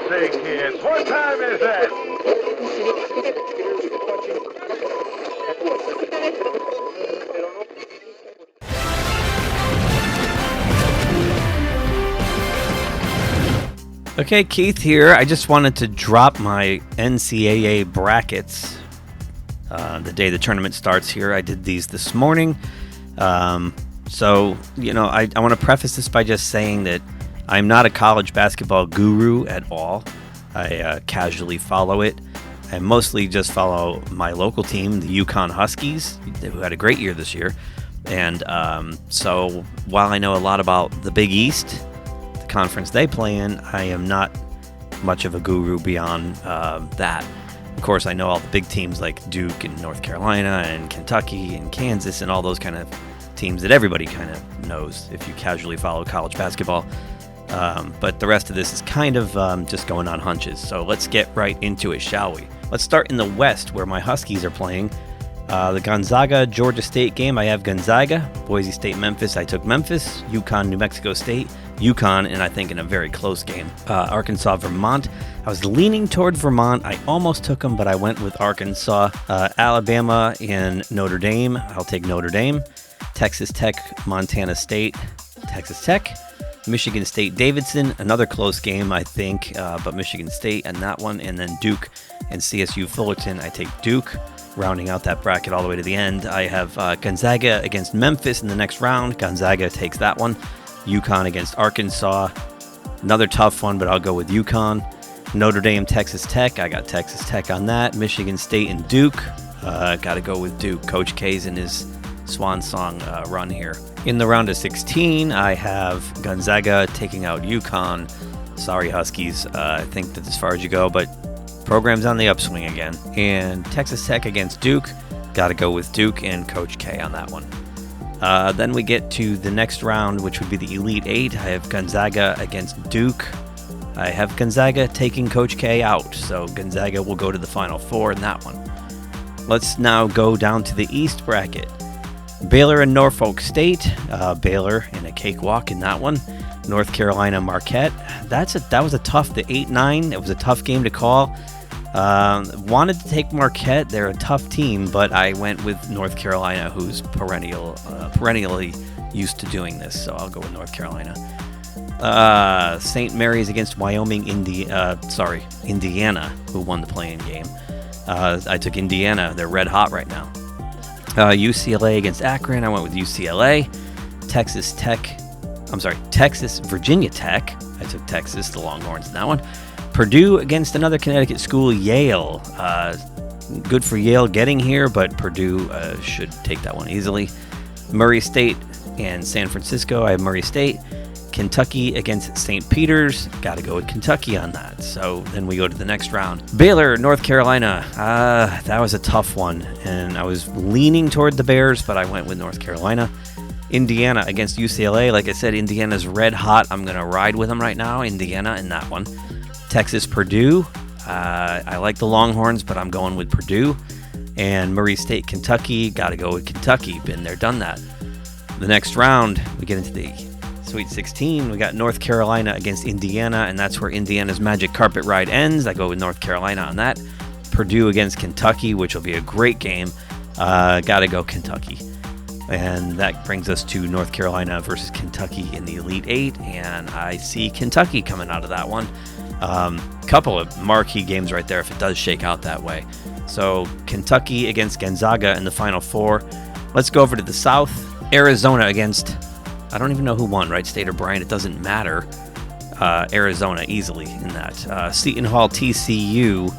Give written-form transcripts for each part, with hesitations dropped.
say, kids? What time is it? Okay, Keith here. I just wanted to drop my NCAA brackets the day the tournament starts here. I did these this morning. So, I want to preface this by just saying that I'm not a college basketball guru at all. I casually follow it. I mostly just follow my local team, the UConn Huskies, who had a great year this year. And so while I know a lot about the Big East, conference they play in, I am not much of a guru beyond that. Of course, I know all the big teams like Duke and North Carolina and Kentucky and Kansas and all those kind of teams that everybody kind of knows if you casually follow college basketball. But the rest of this is kind of just going on hunches. So let's get right into it, shall we? Let's start in the West where my Huskies are playing. The Gonzaga-Georgia State game, I have Gonzaga. Boise State-Memphis, I took Memphis. UConn-New Mexico State, UConn, and I think in a very close game. Arkansas-Vermont, I was leaning toward Vermont. I almost took them, but I went with Arkansas. Alabama and Notre Dame, I'll take Notre Dame. Texas Tech, Montana State, Texas Tech. Michigan State-Davidson, another close game, I think, but Michigan State and that one. And then Duke and CSU-Fullerton, I take Duke. Rounding out that bracket all the way to the end, I have Gonzaga against Memphis in the next round. Gonzaga takes that one. UConn against Arkansas. Another tough one, but I'll go with UConn. Notre Dame, Texas Tech. I got Texas Tech on that. Michigan State and Duke. Got to go with Duke. Coach K's in his swan song run here. In the round of 16, I have Gonzaga taking out UConn. Sorry, Huskies. I think that's as far as you go, but program's on the upswing again. And Texas Tech against Duke. Got to go with Duke and Coach K on that one. Then we get to the next round, which would be the Elite Eight. I have Gonzaga against Duke. I have Gonzaga taking Coach K out, so Gonzaga will go to the Final Four in that one. Let's now go down to the East bracket. Baylor and Norfolk State. Baylor in a cakewalk in that one. North Carolina Marquette. That was a tough, the 8-9. It was a tough game to call. Wanted to take Marquette. They're a tough team, but I went with North Carolina, who's perennially used to doing this, so I'll go with North Carolina. St. Mary's against Indiana, who won the play-in game. I took Indiana. They're red hot right now. UCLA against Akron. I went with UCLA. Texas, Virginia Tech. I took Texas, the Longhorns in that one. Purdue against another Connecticut school, Yale. Good for Yale getting here, but Purdue should take that one easily. Murray State and San Francisco. I have Murray State. Kentucky against St. Peter's. Got to go with Kentucky on that. So then we go to the next round. Baylor, North Carolina. That was a tough one, and I was leaning toward the Bears, but I went with North Carolina. Indiana against UCLA. Like I said, Indiana's red hot. I'm going to ride with them right now. Indiana in that one. Texas, Purdue. I like the Longhorns, but I'm going with Purdue. And Murray State, Kentucky. Got to go with Kentucky. Been there, done that. The next round, we get into the Sweet 16. We got North Carolina against Indiana, and that's where Indiana's magic carpet ride ends. I go with North Carolina on that. Purdue against Kentucky, which will be a great game. Got to go Kentucky. And that brings us to North Carolina versus Kentucky in the Elite Eight, and I see Kentucky coming out of that one. Couple of marquee games right there if it does shake out that way. So Kentucky against Gonzaga in the Final Four. Let's go over to the South. Arizona against, I don't even know who won, Wright State or Bryant. It doesn't matter. Arizona easily in that. Seton Hall, TCU.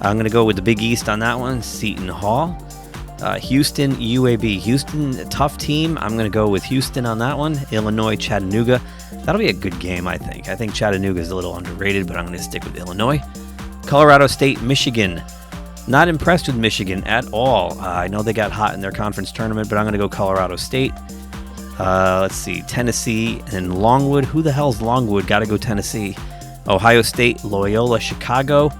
I'm going to go with the Big East on that one. Seton Hall. Houston, UAB. Houston, a tough team. I'm going to go with Houston on that one. Illinois, Chattanooga. That'll be a good game, I think. I think Chattanooga is a little underrated, but I'm going to stick with Illinois. Colorado State, Michigan. Not impressed with Michigan at all. I know they got hot in their conference tournament, but I'm going to go Colorado State. Let's see. Tennessee and Longwood. Who the hell's Longwood? Got to go Tennessee. Ohio State, Loyola, Chicago.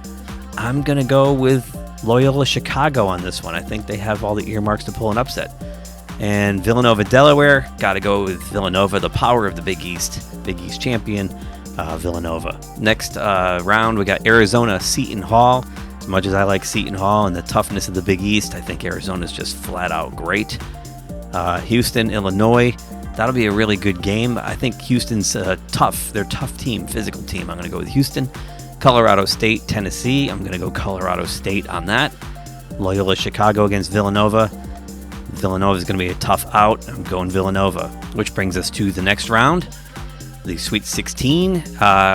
I'm going to go with Loyola Chicago on this one. I think they have all the earmarks to pull an upset. And Villanova, Delaware. Got to go with Villanova, the power of the Big East champion. Villanova. Next round, we got Arizona, Seton Hall. As much as I like Seton Hall and the toughness of the Big East, I think Arizona's just flat out great. Houston, Illinois. That'll be a really good game. I think Houston's tough. They're a tough team, physical team. I'm going to go with Houston. Colorado State, Tennessee. I'm going to go Colorado State on that. Loyola Chicago against Villanova. Villanova is going to be a tough out. I'm going Villanova, which brings us to the next round, the Sweet 16.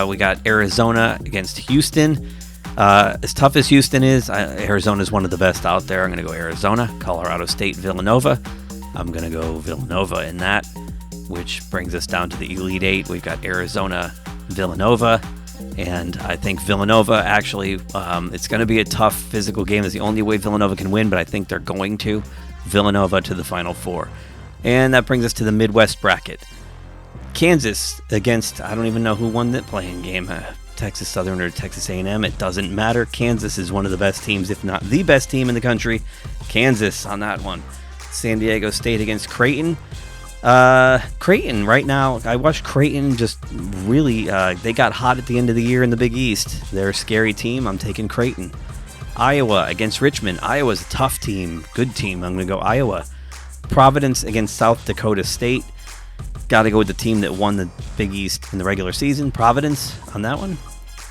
We got Arizona against Houston. As tough as Houston is, Arizona is one of the best out there. I'm going to go Arizona. Colorado State, Villanova. I'm going to go Villanova in that, which brings us down to the Elite Eight. We've got Arizona, Villanova. And I think Villanova actually, it's going to be a tough physical game. It's the only way Villanova can win, but I think they're going to. Villanova to the Final Four. And that brings us to the Midwest bracket. Kansas against, I don't even know who won that playing game. Texas Southern or Texas A&M. It doesn't matter. Kansas is one of the best teams, if not the best team in the country. Kansas on that one. San Diego State against Creighton. Creighton right now, I watched Creighton just really, they got hot at the end of the year in the Big East. They're a scary team. I'm taking Creighton. Iowa against Richmond. Iowa's a tough team, good team. I'm going to go Iowa. Providence against South Dakota State. Got to go with the team that won the Big East in the regular season. Providence on that one.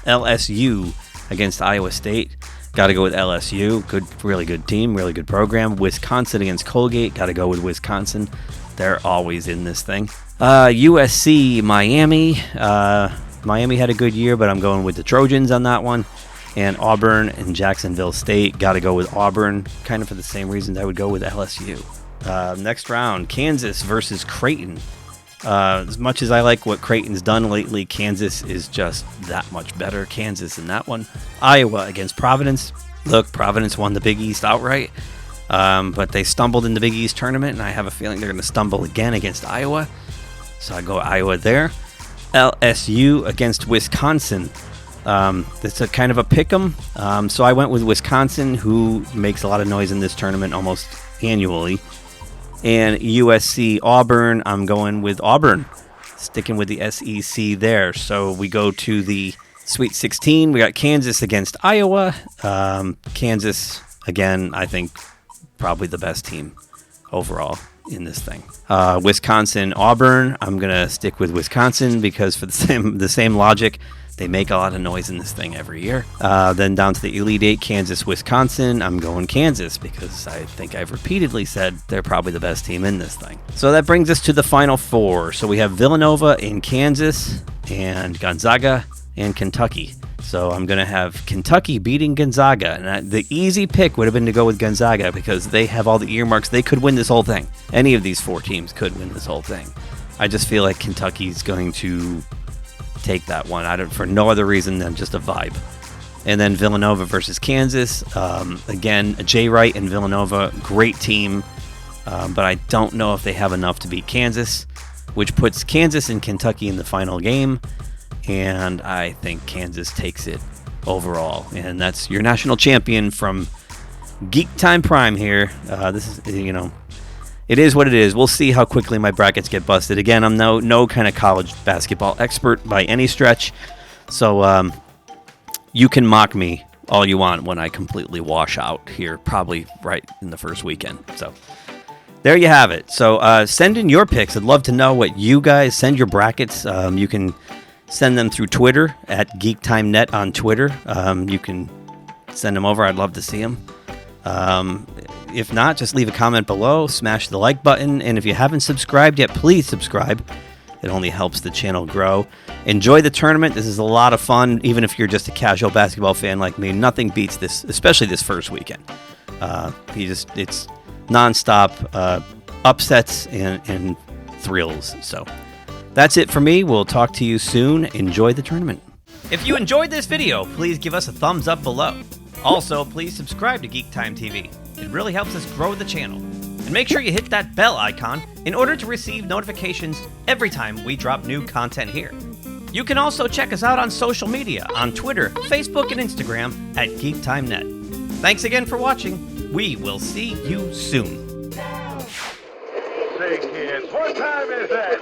LSU against Iowa State. Got to go with LSU. Good, really good team, really good program. Wisconsin against Colgate. Got to go with Wisconsin. They're always in this thing. USC, Miami. Miami had a good year, but I'm going with the Trojans on that one. And Auburn and Jacksonville State. Got to go with Auburn, kind of for the same reasons I would go with LSU. Next round, Kansas versus Creighton. As much as I like what Creighton's done lately, Kansas is just that much better. Kansas in that one. Iowa against Providence. Look, Providence won the Big East outright. But they stumbled in the Big East tournament, and I have a feeling they're going to stumble again against Iowa. So I go Iowa there. LSU against Wisconsin. It's a kind of a pick'em. So I went with Wisconsin, who makes a lot of noise in this tournament almost annually. And USC Auburn, I'm going with Auburn. Sticking with the SEC there. So we go to the Sweet 16. We got Kansas against Iowa. Kansas, again, I think probably the best team overall in this thing. Wisconsin, Auburn. I'm gonna stick with Wisconsin because for the same logic, they make a lot of noise in this thing every year. Then down to the Elite Eight, Kansas, Wisconsin. I'm going Kansas because I think I've repeatedly said they're probably the best team in this thing. So that brings us to the Final Four. So we have Villanova in Kansas and Gonzaga and Kentucky. So I'm going to have Kentucky beating Gonzaga. And the easy pick would have been to go with Gonzaga because they have all the earmarks. They could win this whole thing. Any of these four teams could win this whole thing. I just feel like Kentucky's going to take that one for no other reason than just a vibe. And then Villanova versus Kansas. Again, Jay Wright and Villanova, great team. But I don't know if they have enough to beat Kansas, which puts Kansas and Kentucky in the final game. And I think Kansas takes it overall. And that's your national champion from GeekTime Prime here. This is, it is what it is. We'll see how quickly my brackets get busted. Again, I'm no kind of college basketball expert by any stretch. So you can mock me all you want when I completely wash out here, probably right in the first weekend. So there you have it. So send in your picks. I'd love to know what you guys send your brackets. You can send them through Twitter at GeekTimeNet on Twitter. You can send them over. I'd love to see them. If not, just leave a comment below, smash the like button, and if you haven't subscribed yet, please subscribe. It only helps the channel grow. Enjoy the tournament. This is a lot of fun, even if you're just a casual basketball fan like me. Nothing beats this, especially this first weekend. It's nonstop upsets and thrills. So that's it for me. We'll talk to you soon. Enjoy the tournament. If you enjoyed this video, please give us a thumbs up below. Also, please subscribe to GeekTime TV. It really helps us grow the channel. And make sure you hit that bell icon in order to receive notifications every time we drop new content here. You can also check us out on social media on Twitter, Facebook, and Instagram at GeekTimeNet. Thanks again for watching. We will see you soon. Say, kids, what time is that?